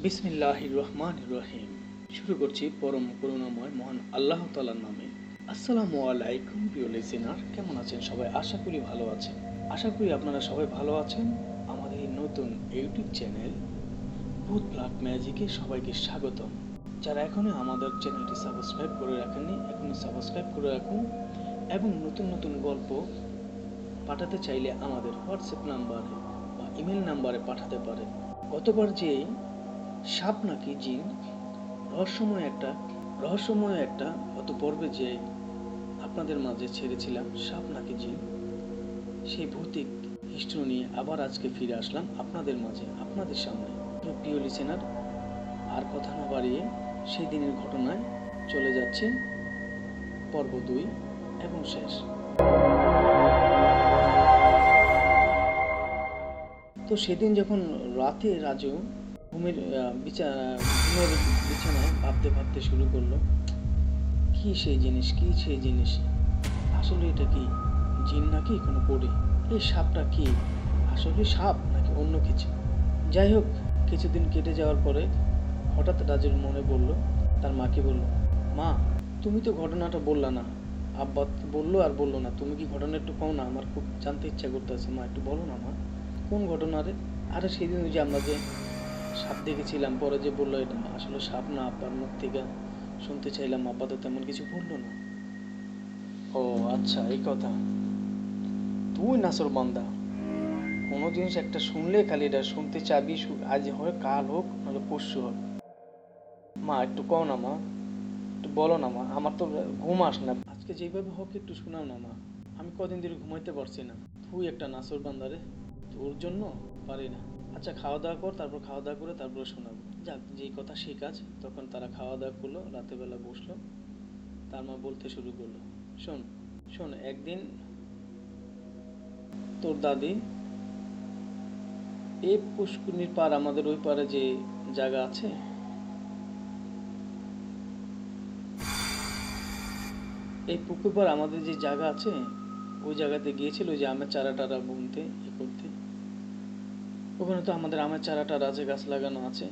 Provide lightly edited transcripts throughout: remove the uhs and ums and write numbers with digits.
বিসমিল্লাহির রহমানির রহিম। শুরু করছি পরম করুণাময় মহান আল্লাহ তাআলার নামে। আসসালামু আলাইকুম প্রিয় লিসেনার, কেমন আছেন সবাই? আশা করি ভালো আছেন। আশা করি আপনারা সবাই ভালো আছেন। আমাদের এই নতুন ইউটিউব চ্যানেল ভূত ব্ল্যাক ম্যাজিকে সবাইকে স্বাগতম। যারা এখনো আমাদের চ্যানেলটি সাবস্ক্রাইব করে রাখেননি, এখনো সাবস্ক্রাইব করে রাখুন এবং নতুন নতুন গল্প পাঠাতে চাইলে আমাদের হোয়াটসঅ্যাপ নাম্বারে বা ইমেল নাম্বারে পাঠাতে পারেন। গতবার যে সাপ নাকি জিন রহস্যময় একটা গত পর্বে যে আপনাদের মাঝে ছেড়েছিলাম, সাপ নাকি জিন, সেই ভৌতিক হিস্ট্রি নিয়ে আবার আজকে ফিরে আসলাম আপনাদের মাঝে, আপনাদের সামনে। তো প্রিয় লিসেনার, আর কথা না বাড়িয়ে সেই দিনের ঘটনায় চলে যাচ্ছে, পর্ব 2 এবং শেষ। তো সেদিন যখন রাতে রাজু ঘুমের বিছানায় ভাবতে ভাবতে শুরু করলো, কি সেই জিনিস, আসলে এটা কি জিন নাকি কোনো পড়ে? এই সাপটা কি আসলে সাপ নাকি অন্য কিছু? যাই হোক, কিছুদিন কেটে যাওয়ার পরে হঠাৎ রাজুর মনে বলল, তার মাকে বলল, মা, তুমি তো ঘটনাটা বললা না। আব্বা বললো আর বললো না, তুমি কি ঘটনা একটু কও না, আমার খুব জানতে ইচ্ছা করতেছে। মা, একটু বলো না মা, কোন ঘটনা রে? আরে সেদিন ওই যে আমরা যে সাপ দেখেছিলাম, পরে যে বললো এটা আসলে সাপ না, আব্বার মুখ থেকে শুনতে চাইলাম, আব্বা তো তেমন কিছু বললো না। ও আচ্ছা, এই কথা। তুই নাসর বান্দা, কোনো জিনিস একটা শুনলে খালি এটা শুনতে চাবি, আজ হয় কাল হোক নাহলে পরশু হোক। মা, একটু কও না মা, একটু বলো না মা, আমার তো ঘুম আস না। আজকে যেভাবে হোক একটু শোনাও না মা, আমি কদিন ধরে ঘুমাইতে পারছি না। তুই একটা নাসর বান্দা রে, তোর জন্য পারি না। আচ্ছা, খাওয়া দাওয়া কর, তারপর খাওয়া দাওয়া করে তারপরে শোনাবো। যাক, যেই কথা সেই কাজ। তখন তারা খাওয়া দাওয়া করলো, রাতের বেলা বসলো। তার মা বলতে শুরু করলো, শোন শোন, একদিন তোর দাদি এই পুষ্করিণীর পার, আমাদের ওই পারে যে জায়গা আছে, এই পুকুর পার আমাদের যে জায়গা আছে, ওই জায়গাতে গিয়েছিল যে আমের চারা টারা বুনতে, করতে। ওখানে তো আমাদের আমের চারা টারা আছে, গাছ লাগানো আছে।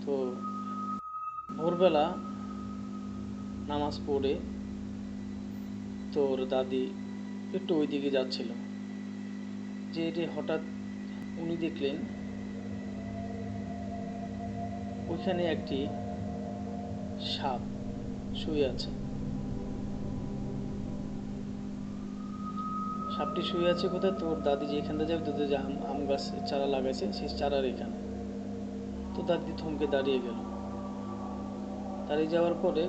তো ভোরবেলা নামাজ পড়ে তোর দাদি একটু ওই দিকে যাচ্ছিল, যে এটি হঠাৎ উনি দেখলেন ওইখানে একটি সাপ শুয়ে আছে। সাপটি শুয়ে আছে কোথায়? তোর দাদি যেখানটা যাবে, তোদের যে আম গাছ চারা লাগাইছে সেই চারার এখানে। তো দাদি থমকে দাঁড়িয়ে গেল। দাঁড়িয়ে যাওয়ার পরে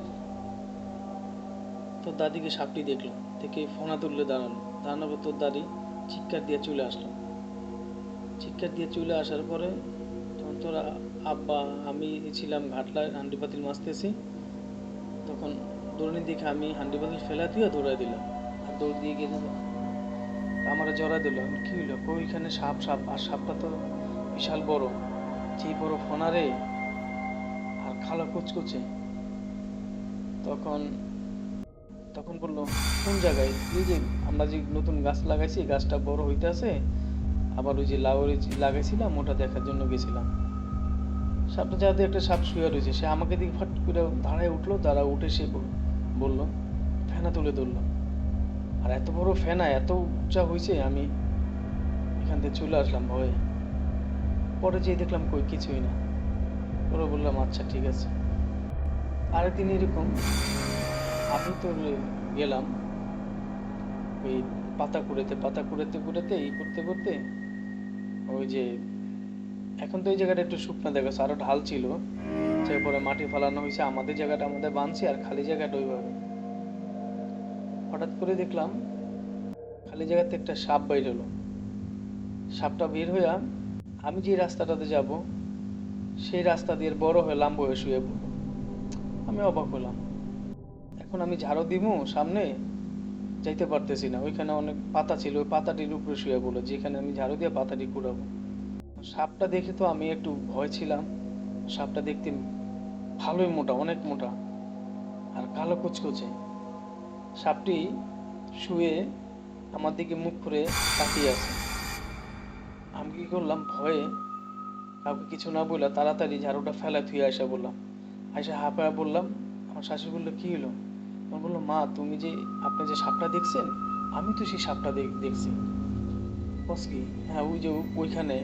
তোর দাদিকে সাপটি দেখলো, থেকে ফোনা তুললে দাঁড়ালো। দাঁড়ানোর পর তোর দাদি চিৎকার দিয়ে চলে আসলো। চিৎকার দিয়ে চলে আসার পরে তখন তোরা আব্বা, আমি ছিলাম ঘাটলায় হান্ডি পাতিল মাছতেছি। তখন দৌড়নি দেখে আমি হান্ডি পাতিল ফেলা দিয়ে দৌড়াই দিলাম, আর দৌড় দিয়ে গিয়ে আমার জড়া দিল। কি হইলো? ওইখানে সাপ সাপ, আর সাপটা তো বিশাল বড়, যেই বড় ফোনা রে, আর খালা কুচকুচে। তখন তখন বললো, কোন জায়গায়? এই যে আমরা যে নতুন গাছ লাগাইছি, গাছটা বড় হইতে আছে, আবার ওই যে লাউরি লাগাইছিলাম, ওটা দেখার জন্য গেছিলাম। সাপটা যাতে একটা সাপ শুয়ে রয়েছে, সে আমাকে দিকে ফট করে দাঁড়ায় উঠলো, দাঁড়া উঠে সে বললো, ফেনা তুলে ধরলো। আর এত বড় ফেনা, এত উঁচা হয়েছে, আমি এখান থেকে চলে আসলাম ভয়ে। পরে যেয়ে দেখলাম কই কিছুই না। পরে বললাম আচ্ছা ঠিক আছে। আরেকদিন এরকম আমি তো গেলাম ওই পাতা কুড়াতে এই করতে করতে, ওই যে এখন তো ওই জায়গাটা একটু শুকনা দেখাচ্ছে, আরো ঢাল ছিল, তারপরে মাটি ফালানো হয়েছে, আমাদের জায়গাটা আমাদের বানছি, আর খালি জায়গাটা ওইভাবে। হঠাৎ করে দেখলাম খালি জায়গাতে একটা সাপ বের হলো। সাপটা বের হইয়া আমি যে রাস্তাটাতে যাব, সেই রাস্তা দিয়ে বড় হয়ে লাম্ব হয়ে শুয়ে পড়লো। আমি অবাক হলাম। এখন আমি ঝাড়ু দিব সামনে, যাইতে পারতেছি না। ওইখানে অনেক পাতা ছিল, ওই পাতাটির উপরে শুয়ে পড়লো, যেখানে আমি ঝাড়ু দিয়ে পাতাটি কুড়াবো। সাপটা দেখে তো আমি একটু ভয় ছিলাম। সাপটা দেখতে ভালোই মোটা, অনেক মোটা, আর কালো কুচকুচে। সাপটি শুয়ে আমার দিকে মুখ করে তাকিয়ে আছে। আমি কি করলাম ভয়ে, কাউকে কিছু না বললা তাড়াতাড়ি ঝাড়ুটা ফেলা থুয়ে আসা বললাম। আইসা হাঁপায়া বললাম, আমার শাশুড়ি বললো কি হলো? আমার বললো মা তুমি যে আপনি যে সাপটা দেখছেন, আমি তো সেই সাপটা দেখছি। বস কি? হ্যাঁ ওই যে ওইখানে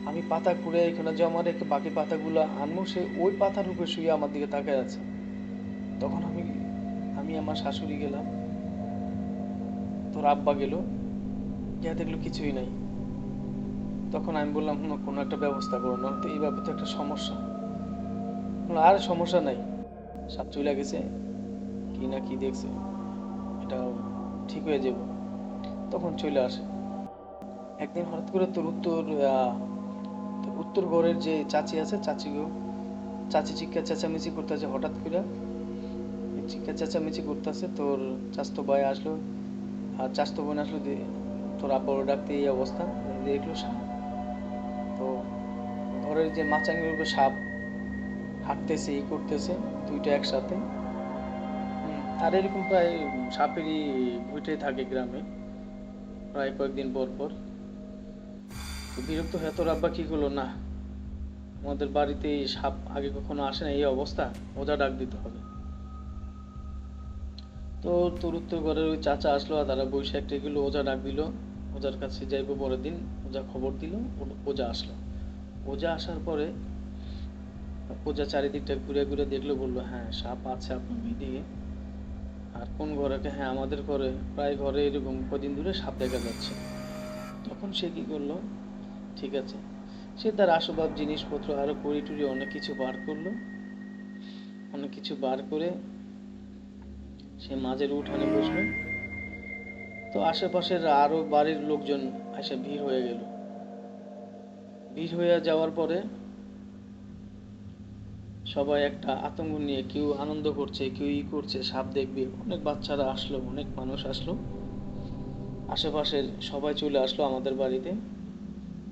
আমি পাতা কুড়ে এখানে জমা রেখে বাকি পাতাগুলো আনবো, সে ওই পাতার উপরে শুয়ে আমার দিকে তাকায় আছে। তখন আমি আমি আমার শাশুড়ি গেলাম, তোর আব্বা গেল, গিয়ে দেখলো কিছুই নাই। তখন আমি বললাম কোনো একটা ব্যবস্থা করো, না তো এইভাবে তো একটা সমস্যা। বললো, আর সমস্যা নাই, সাপ চলে গেছে, কি না কি দেখছে, এটা ঠিক হয়ে যাবে। তখন চলে আসে। একদিন হঠাৎ করে তোর উত্তর ঘরের যে চাচি আছে, চাচি চিৎকার চেঁচামেচি করতেছে হঠাৎ করে, চিৎকার চেঁচামেচি করতেছে। তোর চাচতো ভাই আসলো আর চাচতো বোন আসলো, তোর আব্বার ডাকতে এই অবস্থা, দেখলো সাপ। তো ঘরের যে মাচাঙের উপরে সাপ হাঁটতেছে, ই করতেছে, দুইটা একসাথে। আর এরকম প্রায় সাপেরই ঘুরতে থাকে গ্রামে প্রায় কয়েকদিন পর পর। তো বিরক্ত হয়ে তোর আব্বা কি করলো, না আমাদের বাড়িতে এই সাপ আগে কখনো আসে না, এই অবস্থা, ওজা ডাক দিতে হবে। তো তোর উত্তর ঘরের ওই চাচা আসলো আর তারা বৈশাখ একটা গেলো, ওজা ডাক দিল। ওজার কাছে যাইবো পরের দিন, ওজা খবর দিল, ওজা আসলো। ওজা আসার পরে ওজা চারিদিকটা ঘুরে ঘুরে দেখলো, বললো হ্যাঁ সাপ আছে আপনার দিকে। আর কোন ঘরে? হ্যাঁ আমাদের ঘরে, প্রায় ঘরে এরকম কদিন ধরে সাপ দেখা যাচ্ছে। তখন সে কি করলো, ঠিক আছে, সে তার আসবাব জিনিসপত্র আরো কড়ি টুড়ি অনেক কিছু বার করলো। অনেক কিছু বার করে সে মাঝের উঠানে বসলো। তো আশেপাশের আরো বাড়ির লোকজন এসে ভিড় হয়ে গেল। ভিড় হয়ে যাওয়ার পরে সবাই একটা আতঙ্ক নিয়ে, কেউ আনন্দ করছে, কেউ ই করছে, সাপ দেখবে। অনেক বাচ্চারা আসলো, অনেক মানুষ আসলো, আশেপাশের সবাই চলে আসলো আমাদের বাড়িতে,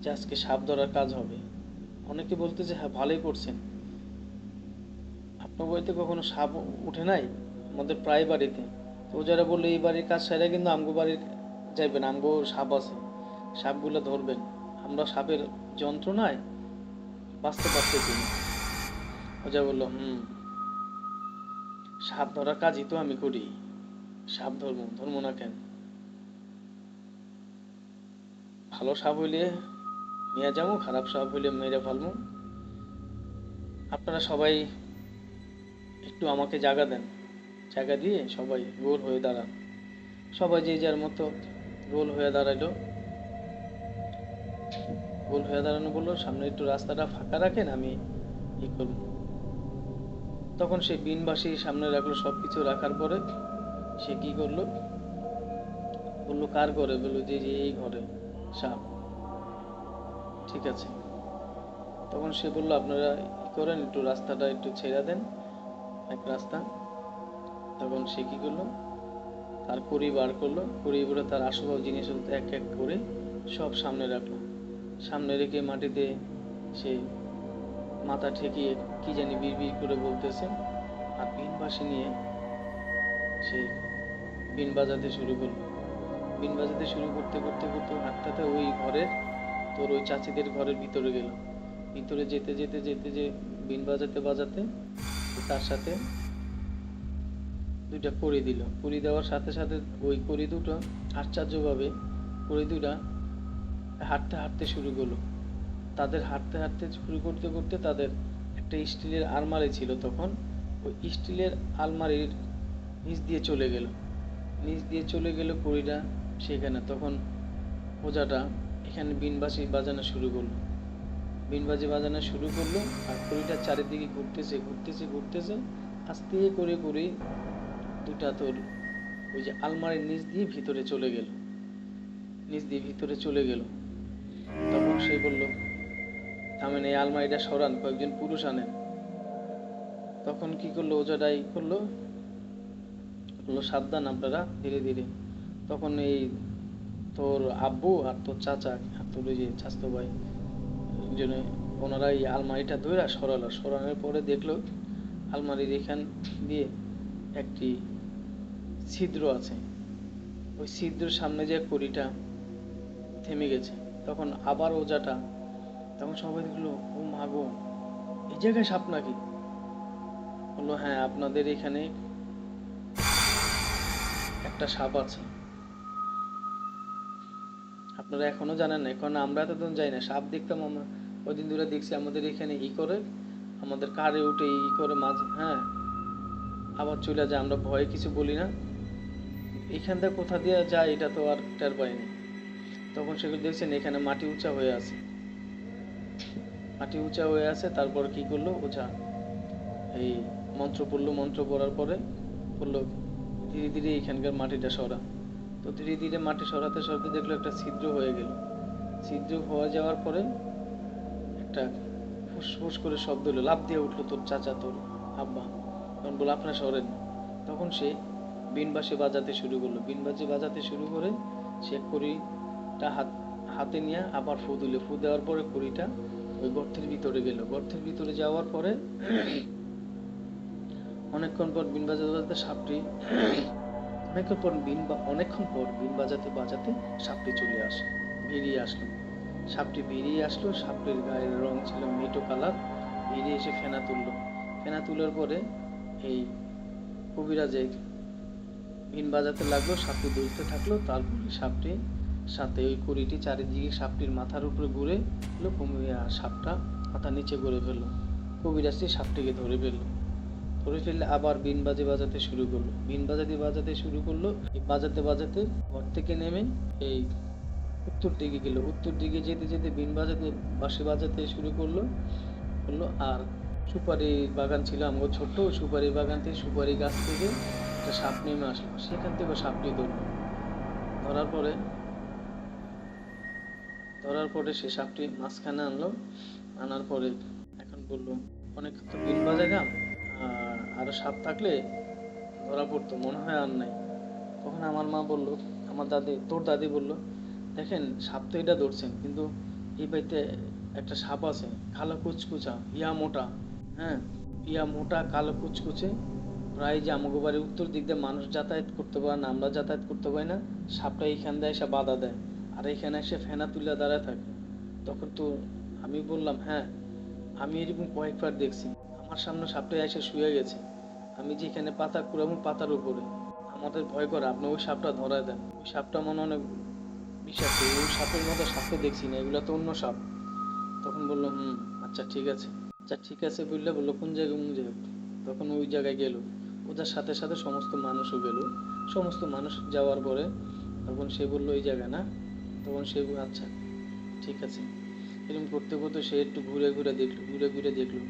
যে আজকে সাপ ধরার কাজ হবে। অনেকে বলতেছে হ্যাঁ ভালোই করছেন, আপনার বাড়িতে কখনো সাপ উঠে নাই? আমাদের প্রায় বাড়িতে। তো যারা বললো এই বাড়ির কাজ সেরা, কিন্তু আমগো বাড়ির যাইবেন, আমগো সাপ আছে, সাপগুলো ধরবেন, আমরা সাপের যন্ত্রণায় বাঁচতে পারতেছি না। ওজা বললো সাপ ধরার কাজই তো আমি করি, সাপ ধরবো, ধরবো না কেন? ভালো সাপ হইলে নিয়ে যাবো, খারাপ সাপ হইলে মেরে ফেলবো। আপনারা সবাই একটু আমাকে জায়গা দেন, জায়গা দিয়ে সবাই গোল হয়ে দাঁড়ান। সবাই যে যার মতো গোল হয়ে দাঁড়াইলো। গোল হয়ে দাঁড়ানো বললো, সামনে একটু রাস্তাটা ফাঁকা রাখেন, আমি ই করবো। তখন সে বিনবাসী সামনে রাখলো, সবকিছু রাখার পরে সে কি করলো, বললো কার ঘরে? বললো যে যে এই ঘরে সাপ। ঠিক আছে। তখন সে বললো আপনারা ই করেন, একটু রাস্তাটা একটু ছেড়ে দেন, এক রাস্তা। তখন সে কি করলো, তার কড়ি বার করলো, কড়ি করে তার আসবাব জিনিস এক এক করে সব সামনে রাখলো। সামনে রেখে মাটিতে সে মাথা ঠেকিয়ে কি জানি বিড় করে বলতেছে। আর বিন বাঁশি নিয়ে সে বিন বাজাতে শুরু করলো। বিন বাজাতে শুরু করতে করতে করতে হাঁটতে ওই ঘরের, তোর ওই চাচিদের ঘরের ভিতরে গেল। ভিতরে যেতে যেতে যেতে যে বিন বাজাতে বাজাতে তার সাথে দুইটা কড়ি দিল। কড়ি দেওয়ার সাথে সাথে ওই কড়ি দুটো আশ্চর্যভাবে কড়ি দুটা হাঁটতে হাঁটতে শুরু করলো। তাদের হাঁটতে হাঁটতে শুরু করতে করতে তাদের একটা স্টিলের আলমারি ছিল তখন, ওই স্টিলের আলমারির নিচ দিয়ে চলে গেল। নিচ দিয়ে চলে গেল কড়িটা সেখানে। তখন ওজাটা এখানে বিনবাজি বাজানো শুরু করলো। বিনবাজি বাজানো শুরু করলো আর কড়িটা চারিদিকে ঘুরতেছে ঘুরতেছে ঘুরতেছে, আস্তে করে করে দুটা তোর ওই যে আলমারির নিচ দিয়ে ভিতরে চলে গেল, নিচ দিয়ে ভিতরে চলে গেল। তখন সে বলল থামেন, এই আলমারিটা সরান, কয়েকজন পুরুষ আনেন। তখন কি করলো ওজাটাই করলো, বললো সাবধান আপনারা, ধীরে ধীরে। তখন এই তোর আব্বু আর তোর চাচা আর তোর ওই যে চাচতো ভাই জন্য ওনারা এই আলমারিটা ধরে সরালো। সরানোর পরে দেখলো আলমারির এখান দিয়ে একটি ছিদ্র আছে। ওই ছিদ্রের সামনে যে কড়িটা থেমে গেছে। তখন আবার ওজাটা তখন সবাই দেখলো, ও মা গো, এই জায়গায় সাপ নাকি? বললো, হ্যাঁ, আপনাদের এখানে একটা সাপ আছে, আপনারা এখনো জানেন না। এখন আমরা এতদিন যাই না, সাপ দেখতাম আমরা, ওই দিন ধরে দেখছি আমাদের এখানে করে, আমাদের কারে উঠে করে মাঝে, হ্যাঁ, আবার চলে যায়, আমরা ভয়ে কিছু বলি না। এখান থেকে কোথা দিয়ে যায় এটা তো আর টের পাইনি। তখন সেগুলো দেখছেন এখানে মাটি উঁচা হয়ে আছে, মাটি উঁচা হয়ে আছে। তারপর কি করলো ওঝা, এই মন্ত্র পড়লো, মন্ত্র পড়ার পরে বললো, ধীরে ধীরে এখানকার মাটিটা সরা। তো ধীরে ধীরে মাটি সরাতে সরাতে দেখলো একটা ছিদ্র হয়ে গেল। ছিদ্র হয়ে যাওয়ার পরে একটা ফুসফুস করে শব্দ হলো, লাফ দিয়ে উঠলো তোর চাচা, তোর আব্বা। তখন বললো, আপনারা সরেন। তখন সে বিনবাসে বাজাতে শুরু করলো, বিনবাজি বাজাতে শুরু করে সে কড়িটা হাতে নিয়ে আবার ফু দিল। ফু দেওয়ার পরে কড়িটা ওই গর্তের ভিতরে গেল। গর্তের ভিতরে যাওয়ার পরে অনেকক্ষণ পর বিন বাজাতে বাজাতে সাপটি অনেকক্ষণ পর বিন বাজাতে বাজাতে সাপটি চলে আসে, বেরিয়ে আসলো। সাপটি বেরিয়ে আসলো, সাপটির গায়ের রং ছিল মেটো কালার। বেরিয়ে এসে ফেনা তুললো। ফেনা তোলার পরে এই কবিরাজে বিন বাজাতে লাগলো, সাপটি দুলতে থাকলো। তারপরে সাপটি সাথে ওই কুড়িটি চারিদিকে সাপটির মাথার উপরে ঘুরে এলো, সাপটা মাথা নিচে ঘুরে ফেললো। কবিরাজটি সাপটিকে ধরে ফেললো। ধরে ফেললে আবার বিন বাজাতে শুরু করলো, বিন বাজাতে শুরু করলো। এই বাজাতে বাজাতে ঘর থেকে নেমে এই উত্তর দিকে গেল। উত্তর দিকে যেতে যেতে বিন বাঁশি বাজাতে শুরু করলো। আর সুপারি বাগান ছিল আমার ছোট্ট, সুপারি বাগান থেকে, সুপারি গাছ থেকে একটা সাপ নেমে আসলো। সেখান থেকে সাপটি ধরলো। ধরার পরে সে সাপটি মাঝখানে আনলো। আনার পরে এখন বললো, অনেক তো বিন বাজাইলাম, আরো সাপ থাকলে ধরা পড়তো, মনে হয় আর নাই। তখন আমার মা বলল, আমার দাদি, তোর দাদি বলল, দেখেন সাপ তো এটা ধরছেন, কিন্তু এই বাড়িতে একটা সাপ আছে, কালো কুচকুচা, ইয়া মোটা, হ্যাঁ, ইয়া মোটা কালো কুচকুচে, প্রায় যে আমাকে বাড়ির উত্তর দিক দিয়ে মানুষ যাতায়াত করতে পারে না, আমরা যাতায়াত করতে পারি না, সাপটা এইখান দিয়ে এসে বাধা দেয়, আর এখানে এসে ফেনা তুলে দাঁড়ায় থাকে। তখন তো আমি বললাম, হ্যাঁ, আমি এরকম কয়েকবার দেখছি, আমার সামনে সাপটা এসে শুয়ে গেছে, আমি যেখানে পাতা কুড়াবো পাতার উপরে, আমাদের ভয় করে, আপনি ওই সাপটা ধরায় দেন, ওই সাপটা মনে অনেক বিষাক্ত, ওই সাপের মতো সাপকে দেখছি না, এগুলো তো অন্য সাপ। তখন বললো, আচ্ছা ঠিক আছে, আচ্ছা ঠিক আছে বললো কোন জায়গায়। তখন ওই জায়গায় গেল, ওদের সাথে সাথে সমস্ত মানুষও গেল। সমস্ত মানুষ যাওয়ার পরে তখন সে বললো এই জায়গা না। তখন সে আচ্ছা ঠিক আছে, এরকম করতে করতে সে একটু ঘুরে ঘুরে দেখলো।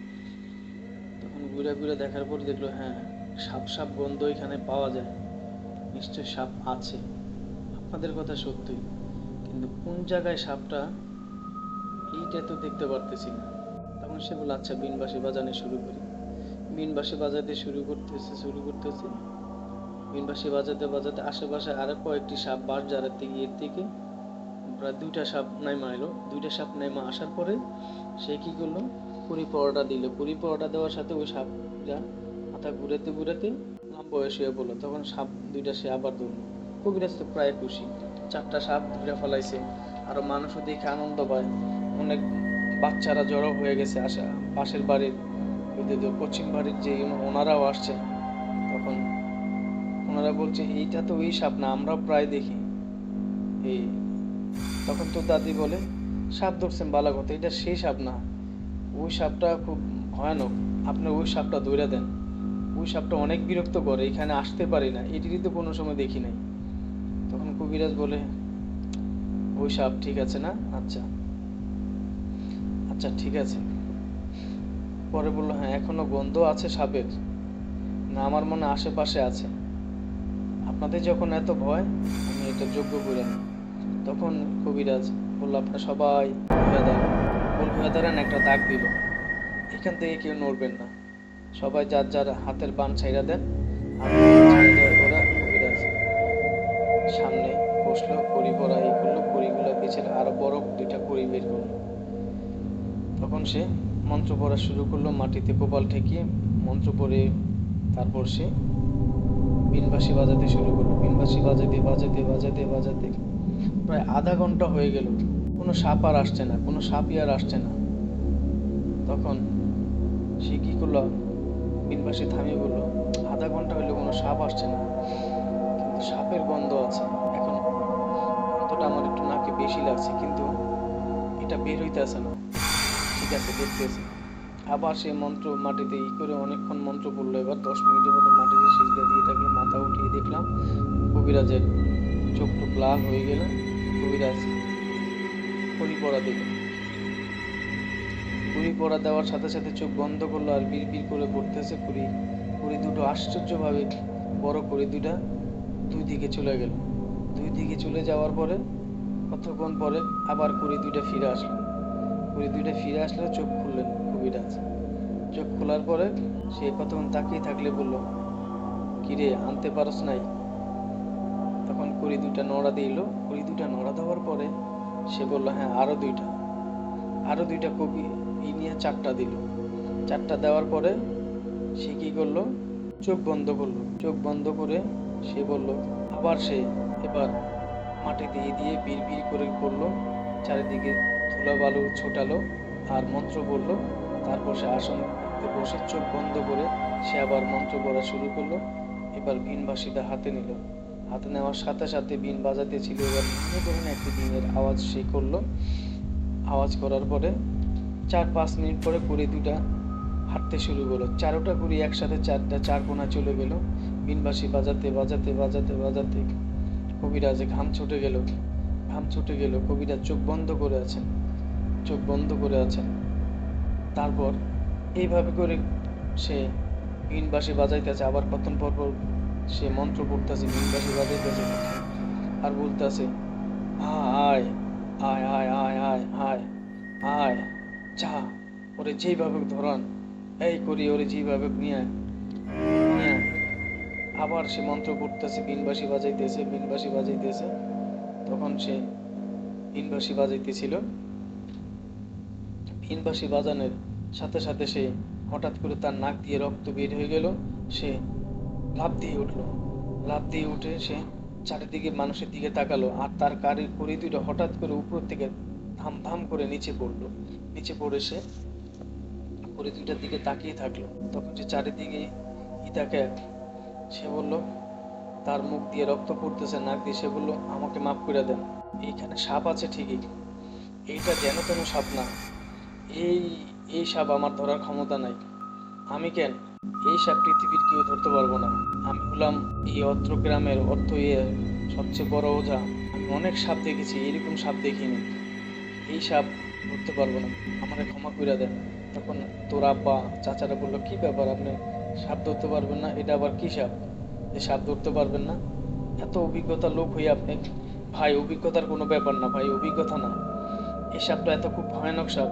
তখন ঘুরে ঘুরে দেখার পর দেখলো, হ্যাঁ, সাপ সাপ গন্ধ এখানে পাওয়া যায়, নিশ্চয় সাপ আছে, আপনাদের কথা সত্যি, কিন্তু কোন জায়গায় সাপটা এইটা তো দেখতে পারতেছি না। তখন সে বলে, আচ্ছা বিনবাসী বাজানো শুরু করি। বিনবাসী বাজাতে শুরু করতেছে। বিনবাসী বাজাতে বাজাতে আশেপাশে আরো কয়েকটি সাপ বাস জারাতে গিয়ে থেকে প্রায় দুইটা সাপ নাইমা এলো। দুইটা সাপ নাইমা আসার পরে সে কি করলো, কুড়ি পরোটা দিল। কুড়ি পরোটা দেওয়ার সাথে ওই সাপটা মাথা ঘুরাতে ঘুরাতে লম্বা হয়ে শুয়ে পড়লো। তখন সাপ দুইটা সে আবার ধরলো। কবিরাজ তো প্রায় খুশি, চারটা সাপ ধরে ফেলাইছে। আরো মানুষও দেখে আনন্দ পায়, অনেক বাচ্চারা জড়ো হয়ে গেছে, আসা পাশের বাড়ির পশ্চিম বাড়ির যে ওনারাও আসছে। তখন ওনারা বলছে, এইটা তো ওই সাপ না, আমরাও প্রায় দেখি এই। তখন তো দাদি বলে, সাপ ধরছেন বালা কথা, এটা সেই সাপ না, ওই সাপটা খুব ভয়ানক, আপনি ওই সাপটা ধরে দেন, ওই সাপটা অনেক বিরক্ত করে, এখানে আসতে পারি না, এটিরই তো কোনো সময় দেখি নাই। তখন কবিরাজ বলে, ওই সাপ ঠিক আছে না, আচ্ছা আচ্ছা ঠিক আছে। পরে বললো, হ্যাঁ, এখনো গন্ধ আছে সাপের না, আমার মনে আশেপাশে আছে, আপনাদের যখন এত ভয়, আমি এটা যোগ্য করে নিই। তখন কবিরাজ বললো, আপনারা সবাই হয়ে দাঁড়ান। হয়ে দাঁড়ান, একটা দাগ দিল, এখান থেকে কেউ নড়বেন না, সবাই যার যার হাতের বান ছাইড়া দেন। হাত ছেড়ে দেওয়ার পরে কবিরাজ সামনে বসলো, কড়ি পরা এই করলো, কড়িগুলো বেছে আরো বড় দুইটা কড়ি বের করলো। তখন সে মন্ত্র পড়া শুরু করলো, মাটিতে কপাল ঠেকিয়ে মন্ত্র পড়ে। তারপর সে বিনবাঁশি বাজাতে শুরু করলো। বিনবাঁশি বাজাতে বাজাতে বাজাতে বাজাতে প্রায় আধা ঘন্টা হয়ে গেল। কোনো সাপ আর আসছে না, কোনো সাপই আর আসছে না। তখন সে কি করলো, বিনবাসী থামিয়ে বললো, আধা ঘন্টা হইলো কোনো সাপ আসছে না, কিন্তু সাপের গন্ধ আছে। এখন গন্ধটা আমার একটু নাকে বেশি লাগছে, কিন্তু এটা বের হইতেছে না। ঠিক আছে, দেখতেছি। আবার সে মন্ত্র মাটিতে করে অনেকক্ষণ মন্ত্র পড়লো। এবার 10 মিনিটের মতো মাটিতে সিজদা দিয়ে থাকলো। মাথা উঠিয়ে দেখলাম কবিরাজের চোখ টোক লাল হয়ে গেল। কবিরাজ খড়ি পড়া দিল। খড়ি পড়া দেওয়ার সাথে সাথে চোখ বন্ধ করলো আর বিড় করে পড়তেছে। খড়ি দুটো আশ্চর্যভাবে বড় খড়ি দুটা দুই দিকে চলে গেল। দুই দিকে চলে যাওয়ার পরে কতক্ষণ পরে আবার খড়ি দুইটা ফিরে আসলো। খড়ি দুইটা ফিরে আসলে চোখ খুললেন কবিরাজ। চোখ খোলার পরে সে কতক্ষণ তাকিয়ে থাকলে বলল, কিরে আনতে পারস নাই? তখন খড়ি দুইটা নড়া দিল। খড়ি দুইটা নড়া দেওয়ার পরে সে বলল, হ্যাঁ আরো দুইটা কবি নিয়ে 4টা দিল। 4টা দেওয়ার পরে সে কি করলো, চোখ বন্ধ করলো। চোখ বন্ধ করে সে বলল, আবার সে এবার মাটিতে দিয়ে বিড় করে পড়লো। চারিদিকে ধুলা বালু ছোটালো আর মন্ত্র বলল। তারপর সে আসনে বসে চোখ বন্ধ করে সে আবার মন্ত্র পড়া শুরু করলো। এবার বিন বাঁশিটা হাতে নিল। হাতে নেওয়ার সাথে সাথে বিন বাজাতে ছিল। এবার বিভিন্ন ধরনের একটি বিনের আওয়াজ সে করলো। আওয়াজ করার পরে 4-5 মিনিট পরে কুড়ি দুটা হাঁটতে শুরু করলো। 4টা কুড়ি একসাথে 4 কোণা চলে গেল। বিনবাঁশি বাজাতে বাজাতে বাজাতে বাজাতে কবিরাজে ঘাম ছুটে গেল। কবিরাজ চোখ বন্ধ করে আছেন। তারপর এইভাবে করে সে বিনবাঁশি বাজাইতেছে। আবার কতক্ষণ পর পর সে মন্ত্র পড়তেছে, বিনবাঁশি বাজাইতেছে আর বলতেছে, আয় আয় আয় আয় আয় আয় আয় যা, ওরে যেইভাবে ধরান এই করি, ওরে যেভাবে নিয়ে আবার সে মন্ত্র পড়তেছে, বিনবাঁশি বাজাইতেছে। তখন সে বিনবাঁশি বাজাইতেছিল। বিনবাঁশি বাজানোর সাথে সাথে সে হঠাৎ করে তার নাক দিয়ে রক্ত বের হয়ে গেল। সে লাফ দিয়ে উঠে সে চারিদিকে মানুষের দিকে তাকালো আর তার কড়ি দুইটা হঠাৎ করে উপর থেকে ধাম ধাম করে নিচে পড়ে সে কড়ি দুইটার দিকে তাকিয়ে থাকলো। তখন সে চারিদিকে তাকে সে বলল, তার মুখ দিয়ে রক্ত পড়তেছে, নাক দিয়ে। সে বলল, আমাকে মাফ করে দেন, এইখানে সাপ আছে ঠিকই, এইটা যেন তেন সাপ না। এই সাপ আমার ধরার ক্ষমতা নাই। আমি কেন, এই সাপ পৃথিবীর কেউ ধরতে পারবো না। আমি হলাম এই অত্র গ্রামের সবচেয়ে বড় ওঝা। আমি অনেক সাপ দেখেছি, এরকম সাপ দেখিনি। এই সাপ ধরতে পারবো না, আমাকে ক্ষমা করে দেন। তখন তোর আব্বা চাচারা বললো, কি ব্যাপার, আপনি সাপ ধরতে পারবেন না? এটা আবার কি সাপ যে সাপ ধরতে পারবেন না? এত অভিজ্ঞতা লোক হয়ে আপনি? ভাই, অভিজ্ঞতার কোনো ব্যাপার না ভাই, অভিজ্ঞতা না। এই সাপটা খুব ভয়ানক সাপ।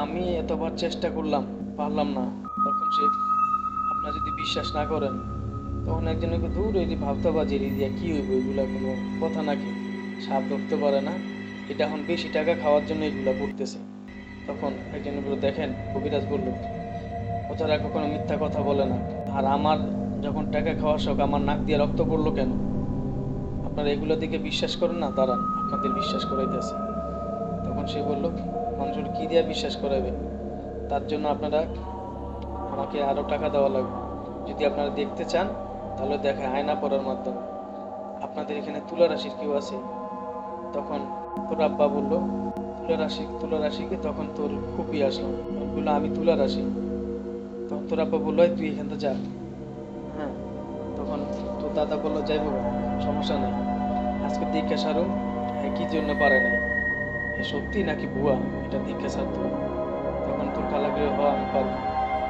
আমি এতবার চেষ্টা করলাম, পারলাম না। তখন সে, আপনার যদি বিশ্বাস না করেন, তখন একজনকে দূর এই ভাবতে বাজিয়ে দিয়ে কি হইব, এগুলা কোনো কথা নাকি? সাপ ধরতে পারে না, এটা এখন বেশি টাকা খাওয়ার জন্য এগুলা করতেছে। তখন একজন বলল, দেখেন, কবিরাজ বলল, ওরা কখনো মিথ্যা কথা বলে না। আর আমার যখন টাকা খাওয়ার শখ, আমার নাক দিয়ে রক্ত পড়লো কেন? আপনারা এগুলো দিকে বিশ্বাস করেন না, দাঁড়ান আপনাদের বিশ্বাস করাইতেছে। তখন সে বলল, মানুষের কি দিয়ে বিশ্বাস করাবে? তার জন্য আপনারা আমাকে আরো টাকা দেওয়া লাগবে। যদি আপনারা দেখতে চান তাহলে দেখে আয়না পড়ার মাধ্যমে। আপনাদের এখানে তুলা রাশির কেউ আছে? তখন তোর আব্বা বলল, তুলা রাশিকে? তখন তোর ফুপি আসলো, বললো, আমি তুলা রাশি। তখন তোর আব্বা বললো, তুই এখান থেকে যা। হ্যাঁ, তখন তোর দাদা বললো, যাই বাবা, সমস্যা নেই, আজকে দীক্ষা সারুন। হ্যাঁ, কি জন্য পারে নাই, সত্যি নাকি ভুয়া, এটা দীক্ষা সারতে হবে। তখন তোর খালাকে, আমি পারবো।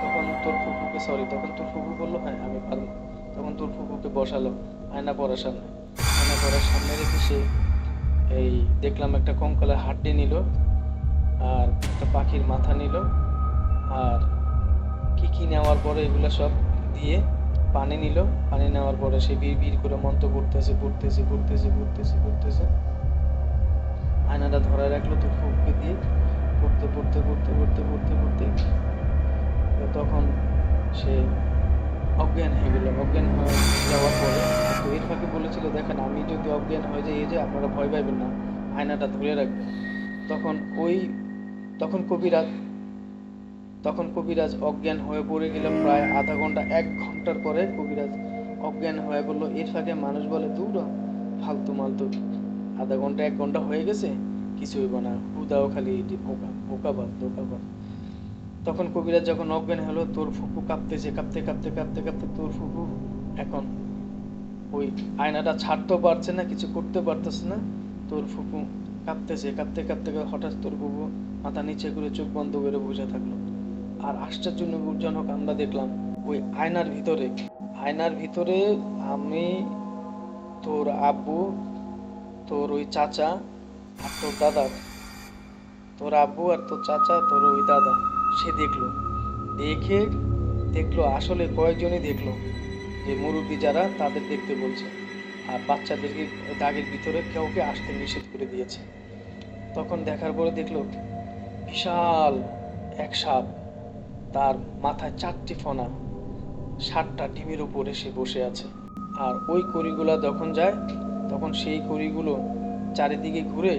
তখন তোর ফুপু বললো, হ্যাঁ আমি পারবো। তখন তোর ফুপুকে বসালো আয়না পড়ার সামনে রেখে সে এই দেখলাম একটা কঙ্কালের হাড্ডি নিল আর একটা পাখির মাথা নিল আর কি নেওয়ার পরে এগুলো সব দিয়ে পানি নিল। পানি নেওয়ার পরে সে বিড় করে মন্ত্র পড়তেছে। আয়নাটা ধরায় রাখলো তোর ফুপুকে দিয়ে, পড়তে তখন সে অজ্ঞান হয়ে গেল। অজ্ঞান হয়ে যাওয়ার পরে তো এর ফাঁকে বলেছিল, দেখেন, আমি যদি অজ্ঞান হয়ে যাই, এই যে আপনারা ভয় পাইবেন না, আয়নাটা ধরে রাখবে। তখন ওই তখন কবিরাজ তখন কবিরাজ অজ্ঞান হয়ে পড়ে গেল। প্রায় আধা ঘন্টা 1 ঘন্টার পরে কবিরাজ অজ্ঞান হয়ে পড়লো। এর ফাঁকে মানুষ বলে, দূর ফালতু মালতু, আধা ঘন্টা 1 ঘন্টা হয়ে গেছে, কিছু হইব না, হুদাও খালি এটি বোকাবাদ ধোকাবাদ। তখন কবিরাজ যখন অজ্ঞান হলো, তোর ফুফু কাঁপতেছে, কাঁপতে কাঁপতে কাঁপতে কাঁপতে তোর ফুফু এখন ওই আয়নাটা ছাড়তেও পারছে না, কিছু করতে পারতেছে না। তোর ফুফু কাঁপতেছে, কাঁপতে কাঁপতে হঠাৎ তোর ফুফু মাথা নিচে করে চোখ বন্ধ করে বসে থাকলো। আর আশ্চর্যজনক আমরা দেখলাম ওই আয়নার ভিতরে আমি, তোর আব্বু, তোর ওই চাচা আর তোর দাদা, তোর আব্বু আর তোর চাচা, তোর ওই দাদা, সে দেখে দেখলো আসলে কয়েকজনই দেখলো যে মুরব্বী যারা তাদের দেখতে বলছে, আর বাচ্চাদেরকে দাগের ভিতরে কাউকে আসতে নিষেধ করে দিয়েছে। তখন দেখার পরে দেখলো বিশাল এক সাপ, তার মাথায় 4টি ফনা, 7টা ডিমের উপরে সে বসে আছে। আর ওই কড়িগুলা যখন যায়, তখন সেই কড়িগুলো চারিদিকে ঘুরে,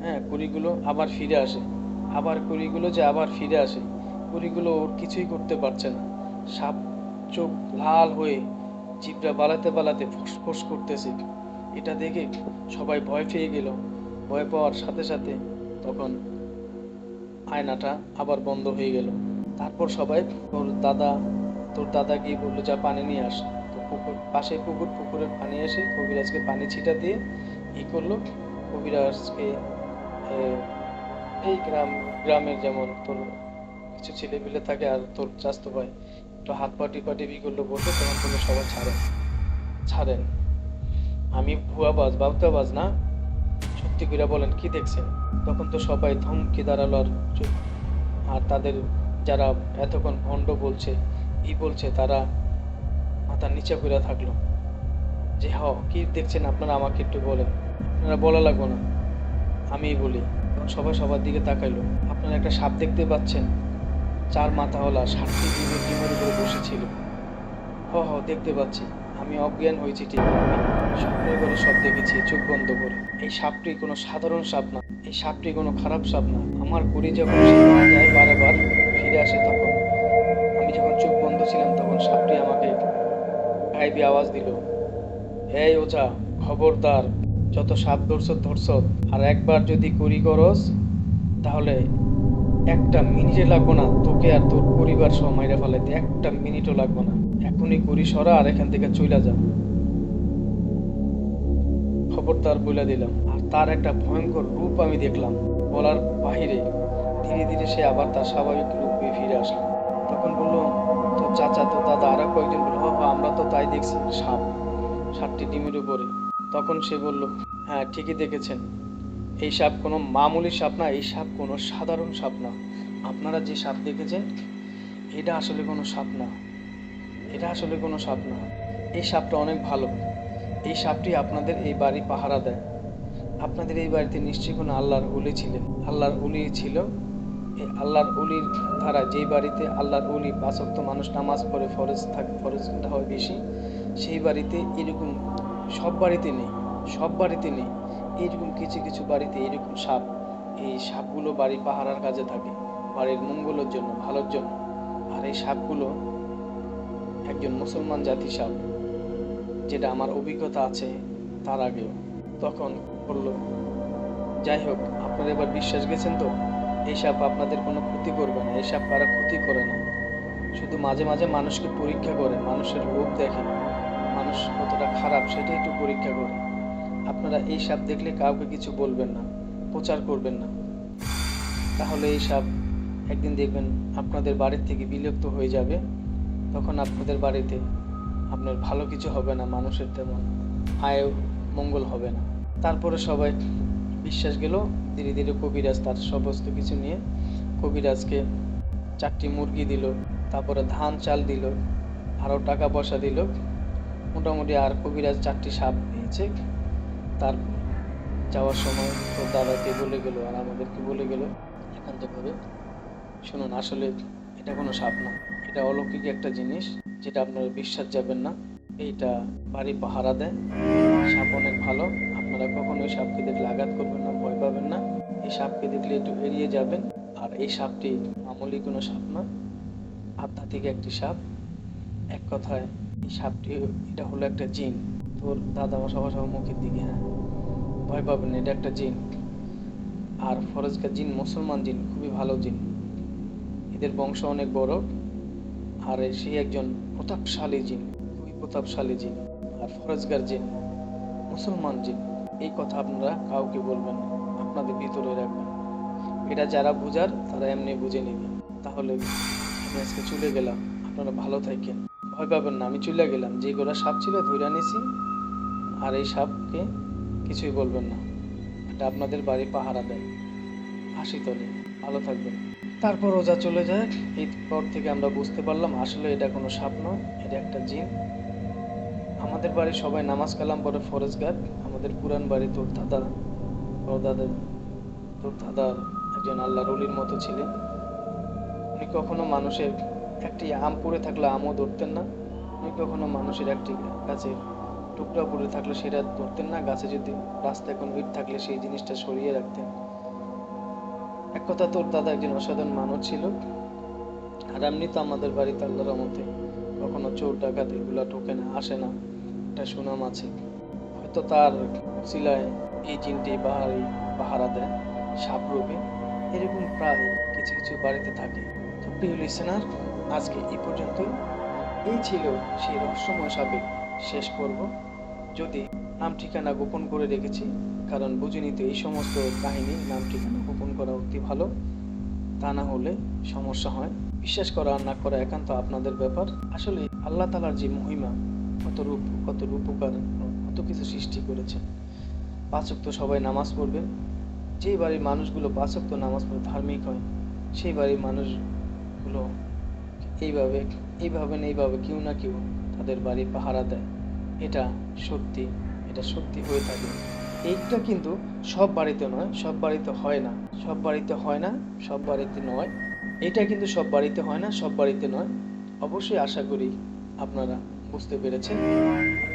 হ্যাঁ, কড়িগুলো আবার ফিরে আসে, আবার কড়িগুলো যে আবার ফিরে আসে, কড়িগুলো ওর কিছুই করতে পারছে না। সাপ চোখ লাল হয়ে জিভটা বালাতে বালাতে ফোঁস করতেছে। এটা দেখে সবাই ভয় পেয়ে গেল। ভয় পাওয়ার সাথে সাথে তখন আয়নাটা আবার বন্ধ হয়ে গেল। তারপর সবাই তোর দাদা গিয়ে বললো, যা পানি নিয়ে আস। তো পুকুরের পানি এসে কবিরাজকে পানি ছিটা দিয়ে করলো। কবিরাজকে এই গ্রামের যেমন তোর কিছু ছেলে পিলে থাকে আর তোর চাস্তো ভাই একটু হাত পা টিপা টিপি করলো বসে, তখন বললো সবাই ছাড়েন, আমি ভুয়াবাজ বাউতাবাজ না, সত্যি করে বলেন কি দেখছেন। তখন তো সবাই থমকে দাঁড়ালো। আর তাদের যারা এতক্ষণ ভণ্ড বলছে তারা মাথা নিচে করে থাকলো যে কি দেখছেন আপনারা, আমাকে একটু বলেন। আপনারা বলা লাগবে না, আমিই বলি। তখন সবাই সবার দিকে তাকাইলো। আপনারা একটা সাপ দেখতে পাচ্ছেন, 4 মাথাওয়ালা, 7টি ডিমের উপরে বসেছিল। দেখতে পাচ্ছি, আমি অজ্ঞান হয়েছি ঠিক, আমি স্বপ্নের ঘরে সব দেখেছি চোখ বন্ধ করে। এই সাপটি কোনো সাধারণ সাপ না, এই সাপটি কোনো খারাপ সাপ না। আমার করি যখন সেখানে যায় বারবার ফিরে আসে, তখন আমি যখন চোখ বন্ধ ছিলাম তখন সাপটি আমাকে গায়েবী আওয়াজ দিল, এই ওঝা, খবরদার, যত সাপ ধরছ, আর একবার যদি করি করস তাহলে 1টা মিনিটে লাগবো না তোকে আর তোর পরিবার সহ মাইরা ফেলাইতে, 1টা মিনিটও লাগবো না। এখনই করি সরা আর এখান থেকে চইলা যা, খবরদার বলে দিলাম। আর তার একটা ভয়ঙ্কর রূপ আমি দেখলাম বলার বাহিরে। ধীরে ধীরে সে আবার তার স্বাভাবিক রূপে ফিরে আসলো। তখন বললো, তোর চাচা, তোর দাদা, আরো কয়েকজন বললো, আমরা তো তাই দেখছি, সাপ, 7টি ডিমের উপরে। তখন সে বলল, হ্যাঁ ঠিকই দেখেছেন, এই সাপ কোনো মামুলি সাপ না, এই সাপ কোনো সাধারণ সাপ না। আপনারা যে সাপ দেখেছেন এটা আসলে কোনো সাপ না, এই সাপটা অনেক ভালো। এই সাপটি আপনাদের এই বাড়ি পাহারা দেয়। আপনাদের এই বাড়িতে নিশ্চয়ই কোনো আল্লাহর ওলি ছিল। এই আল্লাহর ওলির ধারা, যেই বাড়িতে আল্লাহর ওলি 5 ওয়াক্ত মানুষ নামাজ পড়ে, ফরজটা হয় বেশি, সেই বাড়িতে এরকম সব বাড়িতে নেই, এইরকম কিছু কিছু বাড়িতে এরকম সাপ, এই সাপগুলো বাড়ি পাহারার কাজে থাকে, বাড়ির মঙ্গলের জন্য, ভালোর জন্য। আর এই সাপগুলো একজন মুসলমান জাতি সাপ, যেটা আমার অভিজ্ঞতা আছে তার আগেও। তখন বলল, যাই হোক, আপনারা এবার বিশ্বাস গেছেন তো, এই সাপ আপনাদের কোনো ক্ষতি করবে না, এই সাপ কারো ক্ষতি করে না, শুধু মাঝে মাঝে মানুষকে পরীক্ষা করে, মানুষের লোভ দেখে, মানুষ কতটা খারাপ সেটা একটু পরীক্ষা করে। আপনারা এই সাপ দেখলে কাউকে কিছু বলবেন না, প্রচার করবেন না, তাহলে এই সাপ একদিন দেখবেন আপনাদের বাড়ির থেকে বিলুপ্ত হয়ে যাবে। তখন আপনাদের বাড়িতে আপনার ভালো কিছু হবে না, মানুষের তেমন আয় মঙ্গল হবে না। তারপরে সবাই বিশ্বাস গেল। ধীরে ধীরে কবিরাজ তার সমস্ত কিছু নিয়ে কবিরাজকে 4টি মুরগি দিল, তারপরে ধান চাল দিল, আরও টাকা পয়সা দিল, মোটামুটি। আর কবিরাজ 4টি সাপ পেয়েছে। তার যাওয়ার সময় তোর দাদাকে বলে গেল আর আমাদেরকে বলে গেল, একান্তভাবে, শুনুন, আসলে এটা কোনো সাপ না, এটা অলৌকিক একটা জিনিস, যেটা আপনারা বিশ্বাস যাবেন না। এইটা বাড়ি পাহারা দেয়, সাপ অনেক ভালো, আপনারা কখনোই সাপকে দেখলে আঘাত করবেন না, ভয় পাবেন না। এই সাপকে দেখলে একটু এড়িয়ে যাবেন। আর এই সাপটি মামুলি কোনো সাপ না, আধ্যাত্মিক একটি সাপ। এক কথায় এই সাপটি, এটা হলো একটা জিন। তোর দাদা সবার মুখের দিকে, হ্যাঁ, ভয় পাবেন না, এটা একটা জিন। আর ফরেজগার জিন মুসলমান জিন, খুবই ভালো জিন। এদের বংশ অনেক বড়। আর সে একজন প্রতাপশালী জিন, খুবই প্রতাপশালী জিন। আর ফরেজগার জিন মুসলমান জিন। এই কথা আপনারা কাউকে বলবেন না, আপনাদের ভিতরে রাখবেন। এটা যারা বুঝার তারা এমনি বুঝে নেবে। তাহলে আমি আজকে চলে গেলাম, আপনারা ভালো থাকেন, ভয় পাবেন না। আমি চলে গেলাম, যে গোড়া সাপ ছিল ধরে নিয়েছি। আর এই সাপকে কিছুই বলবেন না, এটা আপনাদের বাড়ি পাহারা দেয়, হাসি তোলে। ভালো থাকবেন। তারপর ওজা চলে যায়। এরপর থেকে আমরা বুঝতে পারলাম আসলে এটা কোনো সাপ নয়, এটা একটা জিন। আমাদের বাড়ির সবাই নামাজ কালাম পড়ে ফরেজগার। আমাদের পুরান বাড়ি তোর দাদা, তোর দাদা তোর দাদা একজন আল্লাহর ওলির মতো ছিলেন। উনি কখনো মানুষের একটি আম পড়ে থাকলে আমও ধরতেন না। উনি কখনো মানুষের একটি গাছের টুকরা পড়ে থাকলে সেটা ধরতেন না। গাছে যদি রাস্তায় কোনো ইট থাকলে সেই জিনিসটা সরিয়ে রাখতেন। এক কথা তোর দাদা একজন অসাধারণ মানুষ ছিল। আর এমনি তো আমাদের বাড়িতে আল্লাহর রহমতে কখনো চোর ডাকাত এগুলা ঢোকে না, আসে না, একটা সুনাম আছে। হয়তো তার উসিলায় এই জিনটি পাহারা দেয় সাপ রূপে। এরকম প্রায় কিছু কিছু বাড়িতে থাকে। তো প্রিয় লিসেনার, আজকে এই পর্যন্তই। এই ছিল সেই রহস্যময় সাপের শেষ পর্ব। যদি নাম ঠিকানা গোপন করে রেখেছি, কারণ বুঝিনি তো এই সমস্ত কাহিনী নাম ঠিকানা গোপন করা অতি ভালো। তা না হলে সমস্যা হয়। বিশ্বাস করা আর না করা একান্ত আপনাদের ব্যাপার। আসলে আল্লাহ তাআলার যে মহিমা, কত রূপ, কত রূপকার, কত কিছু সৃষ্টি করেছেন। পাঁচ ওয়াক্ত সবাই নামাজ পড়বেন। যেই বাড়ির মানুষগুলো পাঁচ ওয়াক্ত নামাজ পড়ে ধার্মিক হয়, সেই বাড়ির মানুষগুলো এইভাবে এইভাবে কেউ না কেউ তাদের বাড়ি পাহারা দেয়। এটা সত্যি, এটা সত্যি হয়ে থাকে। এইটা কিন্তু সব বাড়িতে নয়, সব বাড়িতে হয় না, সব বাড়িতে হয় না, সব বাড়িতে নয়। এটা কিন্তু সব বাড়িতে হয় না, সব বাড়িতে নয়। অবশ্যই আশা করি আপনারা বুঝতে পেরেছেন।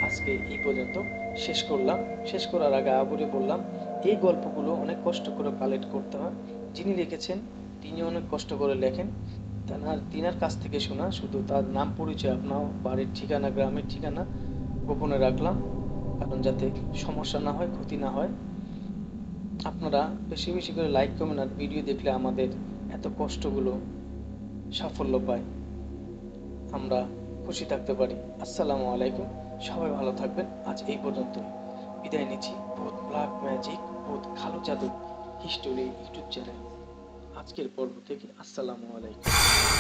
আজকে এই পর্যন্ত শেষ করলাম। শেষ করার আগে আবারও বললাম, এই গল্পগুলো অনেক কষ্ট করে কালেক্ট করতে হয়। যিনি লিখেছেন তিনি অনেক কষ্ট করে লেখেন। তিনার কাছ থেকে শোনা, শুধু তার নাম পরিচয়, আপনার বাড়ির ঠিকানা, গ্রামের ঠিকানা গোপনে রাখলাম, কারণ যাতে সমস্যা না হয়, ক্ষতি না হয়। আপনারা বেশি বেশি করে লাইক কমেন্ট আর ভিডিও দেখলে আমাদের এত কষ্টগুলো সাফল্য পায়, আমরা খুশি থাকতে পারি। আসসালামু আলাইকুম, সবাই ভালো থাকবেন। আজ এই পর্যন্তই, বিদায় নিচ্ছি। ভূত, ব্ল্যাক ম্যাজিক, ভূত, কালো জাদু হিস্টোরি ইউটিউব চ্যানেল আজকের পর্ব থেকে। আসসালামু আলাইকুম।